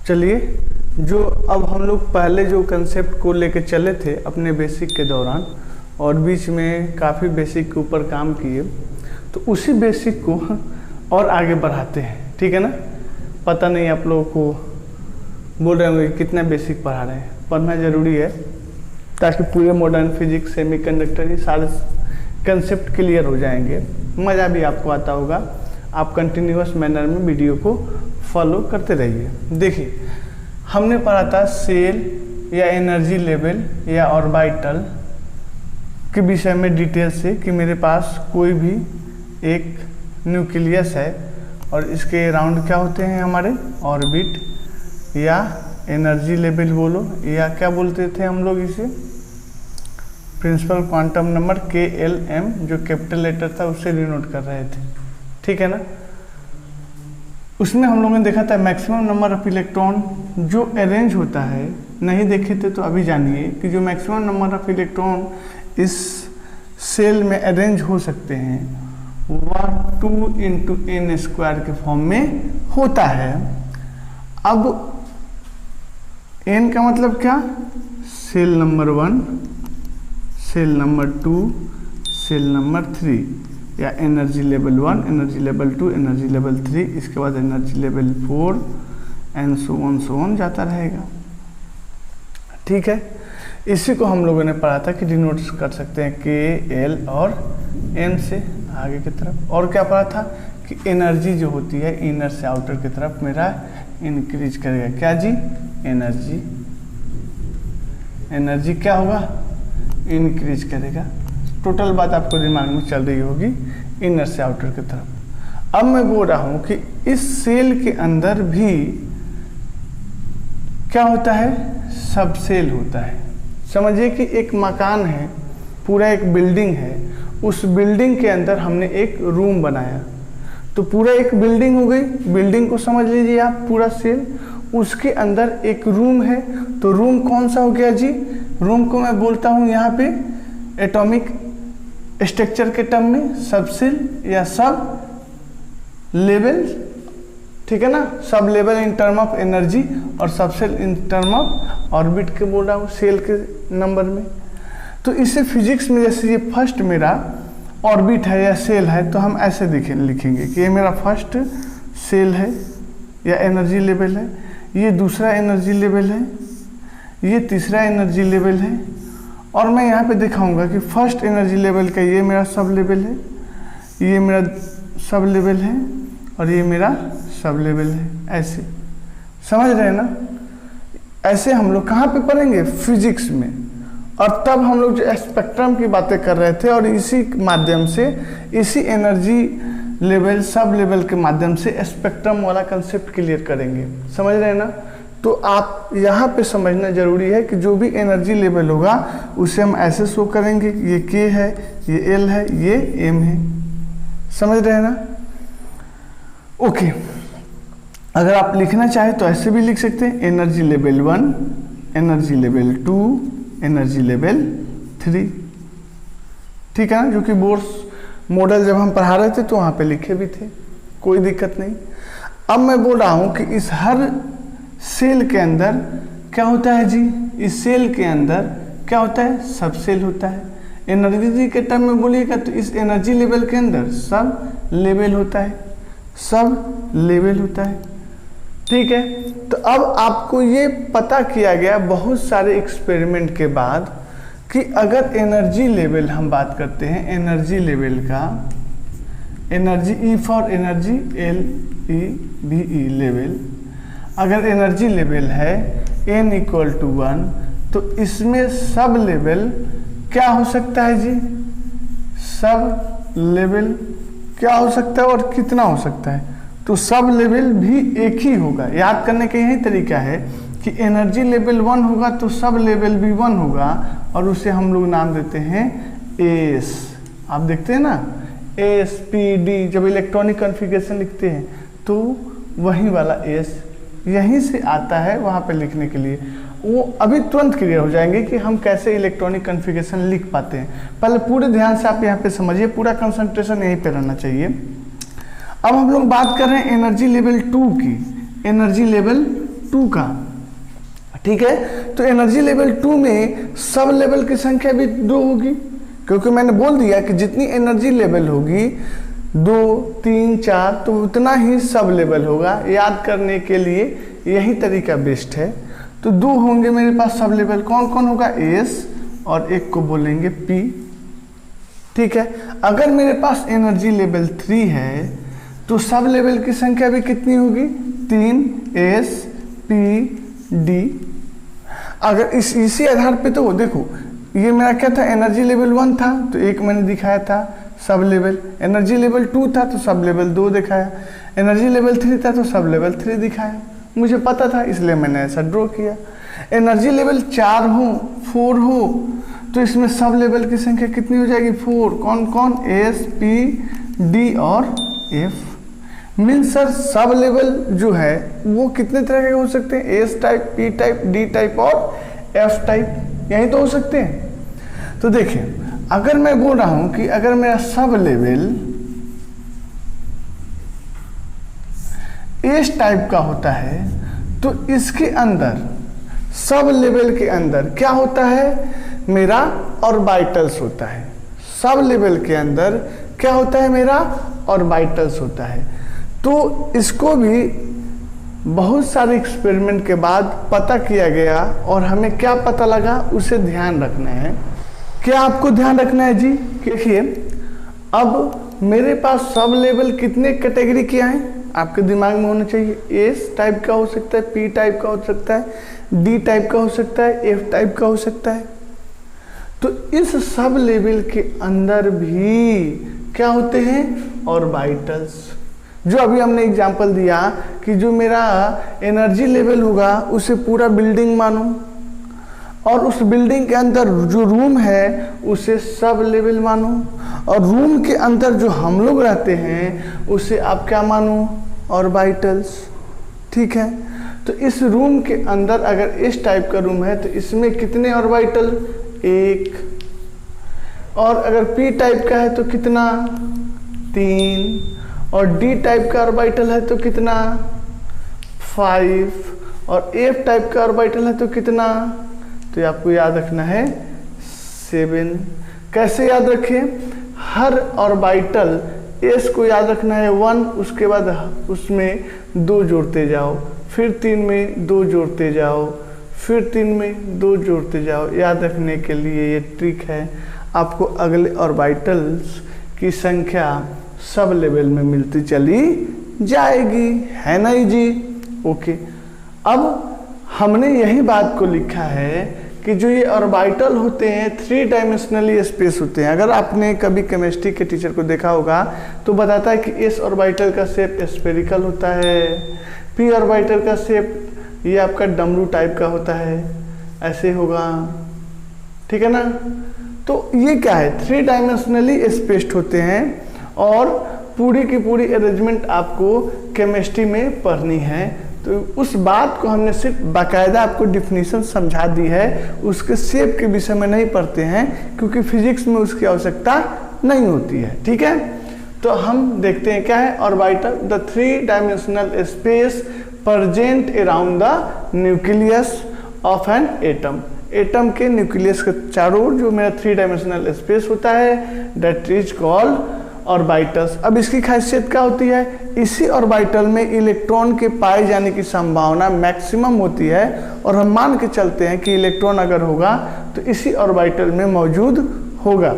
चलिए, जो अब हम लोग पहले जो कंसेप्ट को लेके चले थे अपने बेसिक के दौरान और बीच में काफ़ी बेसिक के ऊपर काम किए, तो उसी बेसिक को और आगे बढ़ाते हैं। ठीक है ना। पता नहीं आप लोगों को बोल रहे होंगे कितना बेसिक पढ़ा रहे हैं, पढ़ना ज़रूरी है ताकि पूरे मॉडर्न फिजिक्स, सेमीकंडक्टर, ये सारे कंसेप्ट क्लियर हो जाएंगे, मज़ा भी आपको आता होगा। आप कंटिन्यूअस मैनर में वीडियो को फॉलो करते रहिए। देखिए, हमने पढ़ा था सेल या एनर्जी लेवल या ऑर्बिटल के विषय में डिटेल से कि मेरे पास कोई भी एक न्यूक्लियस है और इसके अराउंड क्या होते हैं हमारे ऑर्बिट या एनर्जी लेवल बोलो, या क्या बोलते थे हम लोग इसे, प्रिंसिपल क्वांटम नंबर KLM, जो कैपिटल लेटर था उससे डिनोट कर रहे थे। ठीक है ना। उसमें हम लोगों ने देखा था मैक्सिमम नंबर ऑफ इलेक्ट्रॉन जो अरेंज होता है, नहीं देखे थे तो अभी जानिए कि जो मैक्सिमम नंबर ऑफ इलेक्ट्रॉन इस सेल में अरेंज हो सकते हैं वह 2×n² के फॉर्म में होता है। अब n का मतलब क्या, cell number 1, cell number 2, cell number 3, या energy level 1, energy level 2, energy level 3, इसके बाद energy level 4 and so on जाता रहेगा। ठीक है। इसी को हम लोगों ने पढ़ा था कि डिनोट कर सकते हैं KL और M से आगे की तरफ। और क्या पढ़ा था कि एनर्जी जो होती है इनर से आउटर की तरफ मेरा इंक्रीज करेगा। क्या जी, एनर्जी क्या होगा, इंक्रीज करेगा। टोटल बात आपको दिमाग में चल रही होगी इनर से आउटर की तरफ। अब मैं बोल रहा हूं कि इस सेल के अंदर भी क्या होता है, सब सेल होता है। समझिए कि एक मकान है, पूरा एक बिल्डिंग है, उस बिल्डिंग के अंदर हमने एक रूम बनाया, तो पूरा एक बिल्डिंग हो गई। बिल्डिंग को समझ लीजिए आप, पूरा सेल, उसके अंदर एक रूम है, तो रूम कौन सा हो गया जी, रूम को मैं बोलता हूँ यहाँ पे एटॉमिक स्ट्रक्चर के टर्म में सब सेल या सब लेवल। ठीक है ना, सब level in term of energy और सब cell in term of orbit के बोल रहा हूँ सेल के नंबर में। तो इसे फिजिक्स में जैसे ये फर्स्ट मेरा ऑर्बिट है या सेल है, तो हम ऐसे लिखेंगे कि ये मेरा फर्स्ट सेल है या एनर्जी लेवल है, ये दूसरा एनर्जी लेवल है, ये तीसरा एनर्जी लेवल है, और मैं यहाँ पे दिखाऊंगा कि फर्स्ट एनर्जी लेवल का ये मेरा सब लेवल है, ये मेरा सब लेवल है और ये मेरा सब लेवल है। ऐसे समझ रहे हैं ना। ऐसे हम लोग कहाँ पे पढ़ेंगे, फिजिक्स में। और तब हम लोग जो स्पेक्ट्रम की बातें कर रहे थे और इसी माध्यम से, इसी एनर्जी लेवल सब लेवल के माध्यम से स्पेक्ट्रम वाला कंसेप्ट क्लियर करेंगे। समझ रहे हैं ना। तो आप यहाँ पे समझना जरूरी है कि जो भी एनर्जी लेवल होगा उसे हम ऐसे शो करेंगे कि ये K है, ये L है, ये M है। समझ रहे हैं ना। ओके, अगर आप लिखना चाहें तो ऐसे भी लिख सकते हैं, energy level 1, energy level 2, energy level 3। ठीक है ना, जो कि बोर्स मॉडल जब हम पढ़ा रहे थे तो वहाँ पे लिखे भी थे, कोई दिक्कत नहीं। अब मैं बोल रहा हूँ कि इस हर सेल के अंदर क्या होता है जी, इस सेल के अंदर क्या होता है, सब सेल होता है। एनर्जी के टर्म में बोलिएगा तो इस एनर्जी लेवल के अंदर सब लेवल होता है, सब लेवल होता है। ठीक है। तो अब आपको ये पता किया गया बहुत सारे एक्सपेरिमेंट के बाद कि अगर एनर्जी लेवल हम बात करते हैं, एनर्जी लेवल का, energy E for energy, LEVE level, अगर एनर्जी लेवल है n = 1, तो इसमें सब लेवल क्या हो सकता है जी, सब लेवल क्या हो सकता है और कितना हो सकता है, तो सब लेवल भी एक ही होगा। याद करने का यही तरीका है कि एनर्जी लेवल 1 होगा तो सब लेवल भी 1 होगा, और उसे हम लोग नाम देते हैं S। आप देखते हैं ना SPD, जब इलेक्ट्रॉनिक कॉन्फ़िगरेशन लिखते हैं तो वही वाला S यहीं से आता है वहाँ पे लिखने के लिए। वो अभी तुरंत क्लियर हो जाएंगे कि हम कैसे इलेक्ट्रॉनिक कॉन्फ़िगरेशन लिख पाते हैं। पहले पूरे ध्यान से आप यहाँ पे समझिए, पूरा कंसंट्रेशन यहीं पे रहना चाहिए। अब हम लोग बात कर रहे हैं एनर्जी लेवल 2 की। एनर्जी लेवल 2 का, ठीक है। तो एनर्जी लेवल 2 में सब लेवल की संख्या भी 2 होगी, क्योंकि मैंने बोल दिया कि जितनी एनर्जी लेवल होगी 2, 3, 4 तो उतना ही सब लेवल होगा। याद करने के लिए यही तरीका बेस्ट है। तो 2 होंगे मेरे पास सब लेवल, कौन कौन होगा, एस, और एक को बोलेंगे पी, ठीक है। अगर मेरे पास एनर्जी लेवल 3 है तो सब लेवल की संख्या भी कितनी होगी, 3, एस, पी, डी। अगर इसी आधार पे तो देखो ये मेरा क्या था, एनर्जी लेवल 1 था तो 1 मैंने दिखाया था सब लेवल, एनर्जी लेवल 2 था तो सब लेवल 2 दिखाया, एनर्जी लेवल 3 था तो सब लेवल 3 दिखाया। मुझे पता था इसलिए मैंने ऐसा ड्रॉ किया। एनर्जी लेवल 4 हो, 4 हो तो इसमें सब लेवल की संख्या कितनी हो जाएगी, 4। कौन कौन, एस, पी, डी और F. Means sir sub level जो है वो कितने तरह के हो सकते हैं, S type, P type, D type और एफ टाइप, यही तो हो सकते हैं। तो देखिए अगर मैं बोल रहा हूं कि अगर मेरा सब लेवल एस टाइप का होता है तो इसके अंदर, सब लेवल के अंदर क्या होता है, मेरा ऑर्बिटल्स होता है। सब लेवल के अंदर क्या होता है, मेरा ऑर्बिटल्स होता है। तो इसको भी बहुत सारे एक्सपेरिमेंट के बाद पता किया गया और हमें क्या पता लगा उसे ध्यान रखना है। क्या आपको ध्यान रखना है जी, देखिए अब मेरे पास सब लेवल कितने कैटेगरी के हैं आपके दिमाग में होना चाहिए। एस टाइप का हो सकता है, पी टाइप का हो सकता है, डी टाइप का हो सकता है, एफ टाइप का हो सकता है। तो इस सब लेवल के अंदर भी क्या होते हैं, ऑर्बिटल्स। जो अभी हमने एग्जांपल दिया कि जो मेरा एनर्जी लेवल होगा उसे पूरा बिल्डिंग मानो, और उस बिल्डिंग के अंदर जो रूम है उसे सब लेवल मानो, और रूम के अंदर जो हम लोग रहते हैं उसे आप क्या मानो, ऑर्बिटल्स, ठीक है। तो इस रूम के अंदर अगर इस टाइप का रूम है तो इसमें कितने ऑर्बिटल, 1, और अगर पी टाइप का है तो कितना, 3, और डी टाइप का ऑर्बिटल है तो कितना, 5, और एफ टाइप का ऑर्बिटल है तो कितना, तो ये आपको याद रखना है 7। कैसे याद रखें, हर ऑर्बिटल एस को याद रखना है 1, उसके बाद उसमें 2 जोड़ते जाओ, फिर 3 में 2 जोड़ते जाओ, फिर 3 में 2 जोड़ते जाओ। याद रखने के लिए ये ट्रिक है, आपको अगले ऑर्बिटल्स की संख्या सब लेवल में मिलती चली जाएगी, है ना जी। ओके, अब हमने यही बात को लिखा है कि जो ये ऑर्बिटल होते हैं 3 डायमेंशनली स्पेस होते हैं। अगर आपने कभी केमिस्ट्री के टीचर को देखा होगा तो बताता है कि इस ऑर्बिटल का शेप स्फेरिकल होता है, पी ऑर्बिटल का शेप ये आपका डमरू टाइप का होता है, ऐसे होगा, ठीक है ना। तो ये क्या है, 3 डायमेंशनली स्पेस्ड होते हैं, और पूरी की पूरी अरेंजमेंट आपको केमिस्ट्री में पढ़नी है। तो उस बात को हमने सिर्फ बाकायदा आपको डिफिनीशन समझा दी है, उसके शेप के विषय में नहीं पढ़ते हैं क्योंकि फिजिक्स में उसकी आवश्यकता नहीं होती है, ठीक है। तो हम देखते हैं क्या है, orbital, the 3 dimensional space present around the nucleus of an atom. Atom के न्यूक्लियस के चारों ओर जो मेरा 3 डायमेंशनल स्पेस होता है दैट इज कॉल्ड ऑर्बिटल्स। अब इसकी खासियत क्या होती है, इसी ऑर्बिटल में इलेक्ट्रॉन के पाए जाने की संभावना मैक्सिमम होती है, और हम मान के चलते हैं कि इलेक्ट्रॉन अगर होगा तो इसी ऑर्बिटल में मौजूद होगा,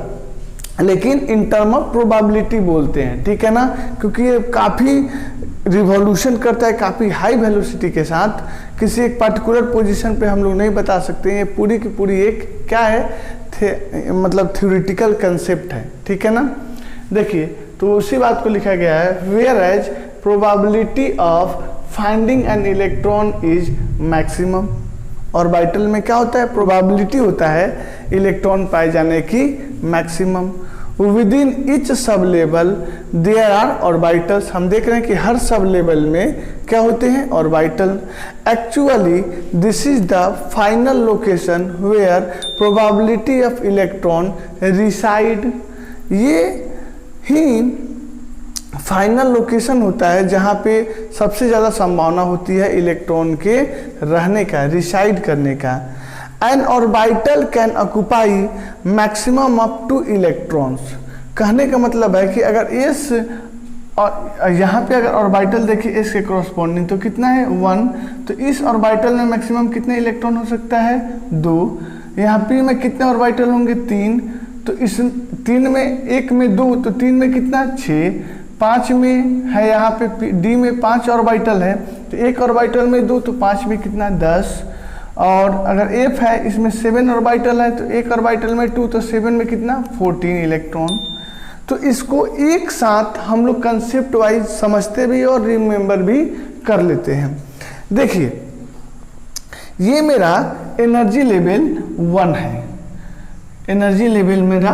लेकिन इन टर्म ऑफ प्रोबेबिलिटी बोलते हैं, ठीक है ना, क्योंकि ये काफ़ी रिवॉल्यूशन करता है काफ़ी हाई वेलोसिटी के साथ। किसी एक पर्टिकुलर पोजीशन पे हम लोग नहीं बता सकते, ये पूरी की पूरी एक क्या है, मतलब थ्योरेटिकल कंसेप्ट है, ठीक है ना। देखिए तो उसी बात को लिखा गया है, whereas probability of finding an electron is maximum. Orbital में क्या होता है, प्रोबेबिलिटी होता है इलेक्ट्रॉन पाए जाने की maximum. With in each sub level there are orbitals. हम देख रहे हैं कि हर सब लेवल में क्या होते हैं, orbital. Actually this is the final location where probability of electron reside. ये ही फाइनल लोकेशन होता है जहाँ पे सबसे ज़्यादा संभावना होती है इलेक्ट्रॉन के रहने का, रिसाइड करने का। N orbital can occupy maximum up two electrons. कहने का मतलब है कि अगर एस, और यहाँ पे अगर ऑर्बिटल देखिए एस के कॉरस्पॉन्डिंग तो कितना है 1, तो इस ऑर्बिटल में मैक्सिमम कितने इलेक्ट्रॉन हो सकता है 2। यहाँ पी में कितने ऑर्बिटल होंगे 3, तो इस 3 में 1 में 2, तो 3 में कितना 6, 5 में है यहाँ पे डी में 5 ऑर्बिटल है, तो 1 ऑर्बिटल में 2, तो 5 में कितना 10। और अगर एफ है इसमें 7 ऑर्बिटल है, तो 1 ऑर्बिटल में 2, तो 7 में कितना 14 इलेक्ट्रॉन। तो इसको एक साथ हम लोग कंसेप्ट वाइज समझते भी और रिमेंबर भी कर लेते हैं। देखिए ये मेरा एनर्जी लेवल 1 है, एनर्जी लेवल मेरा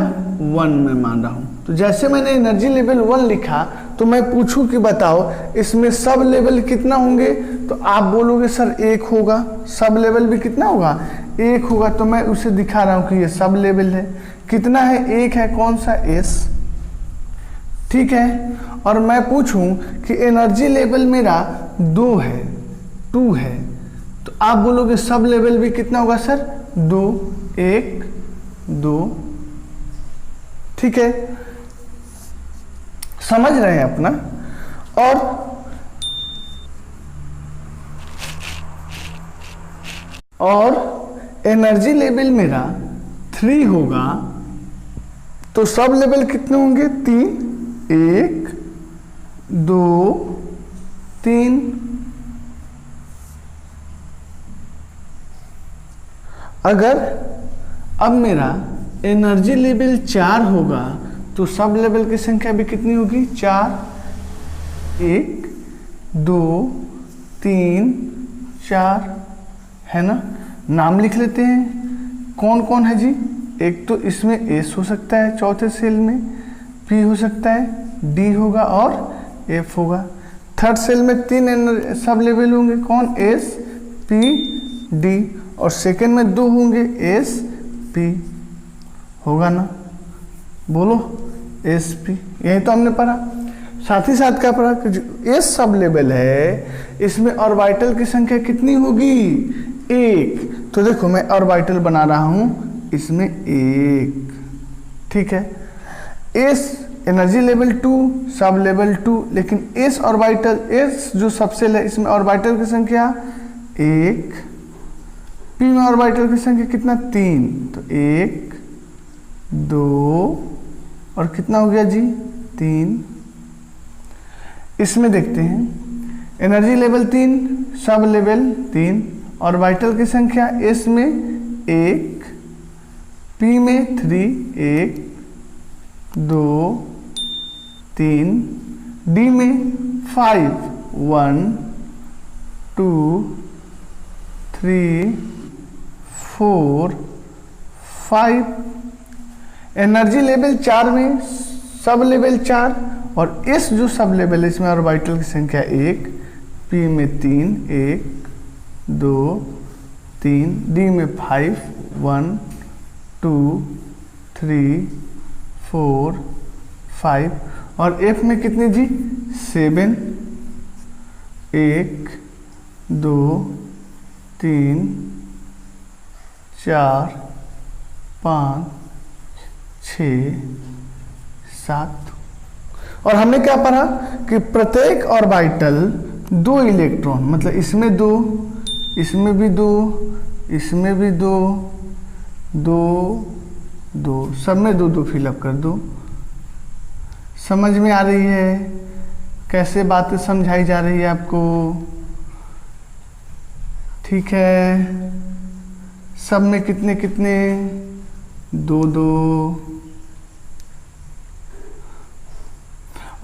1 में मान रहा हूँ। तो जैसे मैंने एनर्जी लेवल 1 लिखा तो मैं पूछूं कि बताओ इसमें सब लेवल कितना होंगे, तो आप बोलोगे सर 1 होगा। सब लेवल भी कितना होगा 1 होगा, तो मैं उसे दिखा रहा हूँ कि ये सब लेवल है। कितना है 1 है, कौन सा एस, ठीक है। और मैं पूछूं कि एनर्जी लेवल मेरा 2 है, 2 है, तो आप बोलोगे सब लेवल भी कितना होगा सर 2, 1 2, ठीक है। समझ रहे हैं अपना। और एनर्जी लेवल मेरा 3 होगा, तो सब लेवल कितने होंगे 3, 1 2 3। अगर अब मेरा एनर्जी लेवल 4 होगा तो सब लेवल की संख्या भी कितनी होगी 4, 1 2 3 4, है ना। नाम लिख लेते हैं कौन कौन है जी। एक तो इसमें एस हो सकता है चौथे सेल में, पी हो सकता है, डी होगा और एफ होगा। थर्ड सेल में 3 सब लेवल होंगे, कौन एस पी डी, और सेकेंड में 2 होंगे एस पी, होगा ना, बोलो एस पी। यही तो हमने पढ़ा। साथ ही साथ क्या पढ़ा कि जो एस सब लेवल है इसमें ऑर्बिटल की संख्या कितनी होगी 1। तो देखो मैं ऑर्बिटल बना रहा हूँ इसमें 1, ठीक है। S energy level 2 sub level 2, लेकिन एस ऑर्बिटल, एस जो सबसेल है इसमें ऑर्बिटल की संख्या 1, पी में ऑर्बिटल की संख्या कितना 3, तो 1 2 और कितना हो गया जी 3। इसमें देखते हैं energy level 3 sub level 3, orbital की संख्या एस में 1, पी में 3 1 2 3, डी में 5 1 2 3 4 5। एनर्जी लेवल 4 में सब लेवल 4, और एस जो सब लेवल है इसमें ऑर्बिटल की संख्या 1, पी में 3 1 2 3, डी में 5 1 2 3 4 5, और एफ में कितने जी 7 1 2 3 4 5 6 7। और हमने क्या पढ़ा कि प्रत्येक ऑर्बिटल 2 इलेक्ट्रॉन, मतलब इसमें 2, इसमें भी 2, इसमें भी 2 2 2, सब में 2 2 फिलअप कर दो। समझ में आ रही है कैसे बातें समझाई जा रही है आपको, ठीक है। सब में कितने कितने 2 2।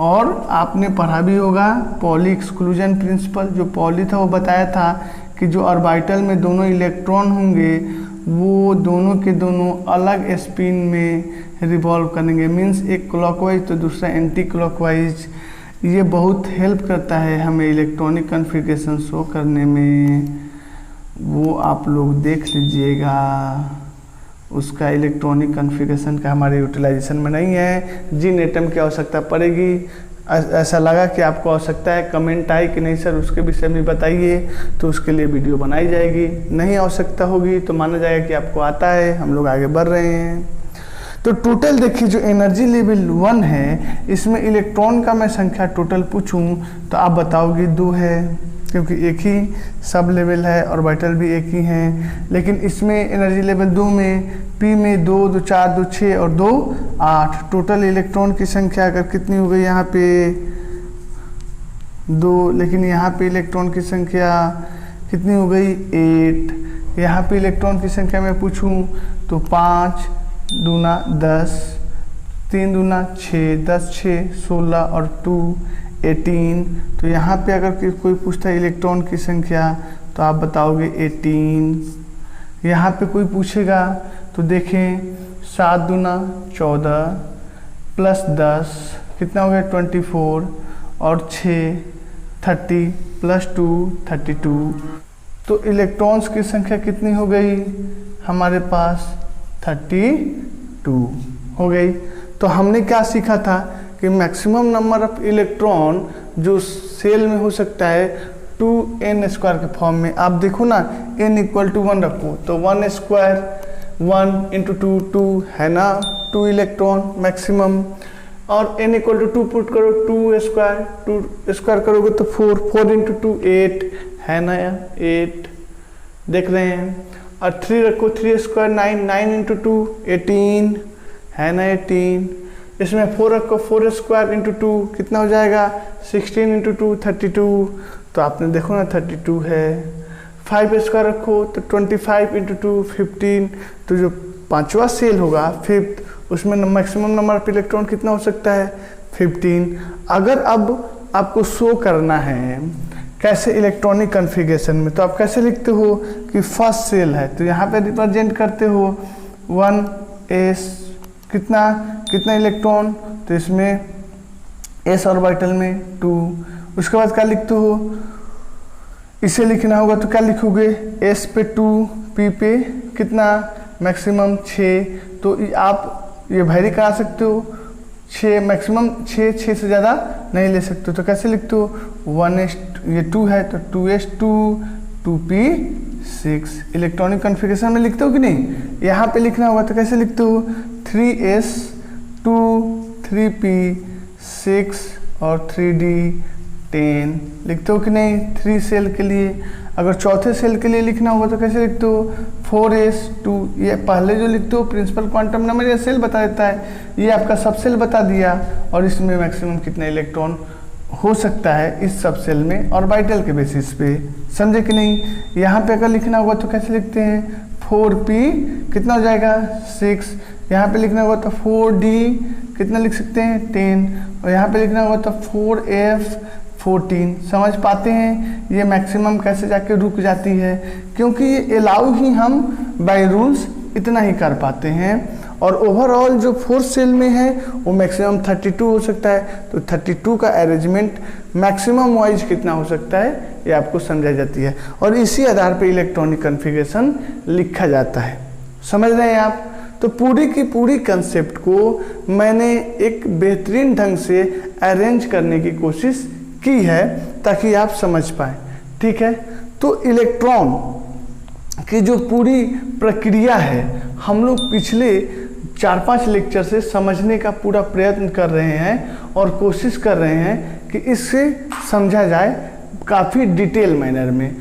और आपने पढ़ा भी होगा पॉली एक्सक्लूजन प्रिंसिपल, जो पॉली था वो बताया था कि जो ऑर्बिटल में दोनों इलेक्ट्रॉन होंगे वो दोनों के दोनों अलग स्पिन में रिवॉल्व करेंगे, मीन्स एक क्लॉकवाइज तो दूसरा एंटी क्लॉकवाइज। ये बहुत हेल्प करता है हमें इलेक्ट्रॉनिक कॉन्फ़िगरेशन शो करने में, वो आप लोग देख लीजिएगा। उसका इलेक्ट्रॉनिक कॉन्फ़िगरेशन का हमारे यूटिलाइजेशन में नहीं है, जिन एटम की आवश्यकता पड़ेगी ऐसा लगा कि आपको आवश्यकता है, कमेंट आई कि नहीं सर उसके विषय में बताइए, तो उसके लिए वीडियो बनाई जाएगी। नहीं आवश्यकता होगी तो माना जाएगा कि आपको आता है, हम लोग आगे बढ़ रहे हैं। तो टोटल देखिए जो एनर्जी लेवल 1 है, इसमें इलेक्ट्रॉन का मैं संख्या टोटल पूछूं तो आप बताओगे 2 है, क्योंकि एक ही सब लेवल है, ऑर्बिटल भी एक ही हैं। लेकिन इसमें एनर्जी लेवल 2 में पी में 2, 2 4, 2 6 और 2 8, टोटल इलेक्ट्रॉन की संख्या अगर कितनी हो गई यहाँ पे 2, लेकिन यहाँ पे इलेक्ट्रॉन की संख्या कितनी हो गई 8। यहाँ पे इलेक्ट्रॉन की संख्या मैं पूछूं तो 5 दूना 10, 3 दूना 6, 10 6 16 और 2 18। तो यहाँ पे अगर कोई पूछता है इलेक्ट्रॉन की संख्या तो आप बताओगे 18। यहाँ पे कोई पूछेगा तो देखें 7 दूना 14 प्लस 10 कितना हो गया 24 और 6 30 प्लस 2 32। तो इलेक्ट्रॉन्स की संख्या कितनी हो गई हमारे पास 32 हो गई। तो हमने क्या सीखा था कि मैक्सिमम नंबर ऑफ इलेक्ट्रॉन जो सेल में हो सकता है 2n² के फॉर्म में। आप देखो ना n = 1 रखो तो 1 स्क्वायर 1 × 2 2 है ना, 2 इलेक्ट्रॉन मैक्सिमम। और n = 2 पुट करो 2 स्क्वायर करोगे तो 4 4 × 2 8 है ना, 8 देख रहे हैं। और 3 रखो 3 स्क्वायर 9 9 × 2 18 है ना 18। इसमें 4 रखो 4 स्क्वायर × 2 कितना हो जाएगा 16 × 2 32। तो आपने देखो ना 32 है। 5 स्क्वायर रखो तो 25 × 2 15। तो जो पांचवा सेल होगा फिफ्थ, उसमें मैक्सिमम नंबर ऑफ इलेक्ट्रॉन कितना हो सकता है 15। अगर अब आपको शो करना है कैसे इलेक्ट्रॉनिक कन्फिगरेशन में, तो आप कैसे लिखते हो कि फर्स्ट सेल है तो यहाँ पे रिप्रेजेंट करते हो 1s कितना इलेक्ट्रॉन, तो इसमें s ऑर्बिटल में 2। उसके बाद क्या लिखते हो, इसे लिखना होगा तो क्या लिखोगे s पे 2 p पे कितना मैक्सिमम 6। तो आप ये वेरी करा सकते हो 6 मैक्सिमम 6 से ज़्यादा नहीं ले सकते। तो कैसे लिखते हो 1s ये 2 है तो 2s2 2p6। इलेक्ट्रॉनिक कॉन्फ़िगरेशन में लिखते हो कि नहीं, यहाँ पे लिखना होगा तो कैसे लिखते हो 3s2 3p6 और 3d10 लिखते हो कि नहीं 3 सेल के लिए। अगर चौथे सेल के लिए लिखना होगा तो कैसे लिखते हो 4s2। ये पहले जो लिखते हो प्रिंसिपल क्वांटम नंबर या सेल बता देता है, ये आपका सब सेल बता दिया। और इसमें मैक्सिमम कितना इलेक्ट्रॉन हो सकता है इस सब सेल में ऑर्बिटल के बेसिस पे, समझे कि नहीं। यहाँ पे अगर लिखना होगा तो कैसे लिखते हैं 4p कितना हो जाएगा 6। यहाँ पे लिखना होगा तो 4d कितना लिख सकते हैं 10। और यहाँ पे लिखना होगा तो 4f 14। समझ पाते हैं ये मैक्सिमम कैसे जाके रुक जाती है, क्योंकि ये अलाउ ही हम बाय रूल्स इतना ही कर पाते हैं। और ओवरऑल जो 4 सेल में है वो मैक्सिमम 32 हो सकता है। तो 32 का अरेंजमेंट मैक्सिमम वाइज कितना हो सकता है ये आपको समझाई जाती है, और इसी आधार पर इलेक्ट्रॉनिक कॉन्फ़िगरेशन लिखा जाता है। समझ रहे हैं आप। तो पूरी की पूरी कंसेप्ट को मैंने एक बेहतरीन ढंग से अरेंज करने की कोशिश की है ताकि आप समझ पाएँ, ठीक है। तो इलेक्ट्रॉन की जो पूरी प्रक्रिया है हम लोग पिछले 4-5 लेक्चर से समझने का पूरा प्रयत्न कर रहे हैं और कोशिश कर रहे हैं कि इससे समझा जाए काफ़ी डिटेल मैनर में।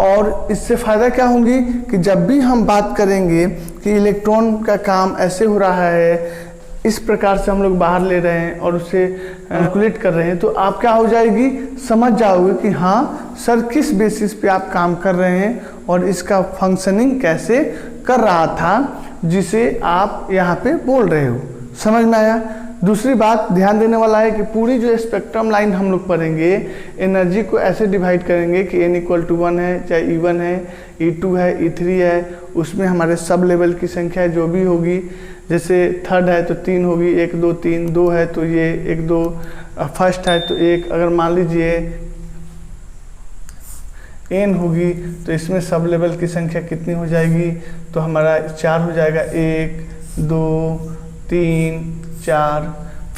और इससे फ़ायदा क्या होंगी कि जब भी हम बात करेंगे कि इलेक्ट्रॉन का काम ऐसे हो रहा है, इस प्रकार से हम लोग बाहर ले रहे हैं और उसे कैलकुलेट कर रहे हैं, तो आप क्या हो जाएगी समझ जाओगे कि हाँ सर किस बेसिस पे आप काम कर रहे हैं और इसका फंक्शनिंग कैसे कर रहा था जिसे आप यहाँ पे बोल रहे हो। समझ में आया। दूसरी बात ध्यान देने वाला है कि पूरी जो स्पेक्ट्रम लाइन हम लोग पढ़ेंगे एनर्जी को ऐसे डिवाइड करेंगे कि n = 1 है, चाहे E1 है, E2 है, E3 है, उसमें हमारे सब लेवल की संख्या जो भी होगी, जैसे थर्ड है तो 3 होगी, 1 2 3, 2 है तो ये 1 2, फर्स्ट है तो 1। अगर मान लीजिए n होगी तो इसमें सब लेवल की संख्या कितनी हो जाएगी, तो हमारा 4 हो जाएगा, 1 2 3 4।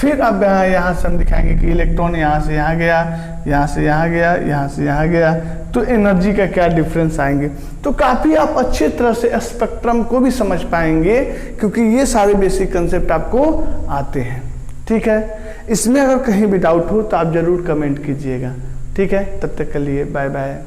फिर अब यहाँ से हम दिखाएंगे कि इलेक्ट्रॉन यहाँ से यहाँ गया, यहाँ से यहाँ गया, यहाँ से यहाँ गया, तो एनर्जी का क्या डिफरेंस आएंगे। तो काफ़ी आप अच्छे तरह से स्पेक्ट्रम को भी समझ पाएंगे, क्योंकि ये सारे बेसिक कंसेप्ट आपको आते हैं। ठीक है, इसमें अगर कहीं भी डाउट हो तो आप ज़रूर कमेंट कीजिएगा। ठीक है, तब तक के लिए बाय बाय।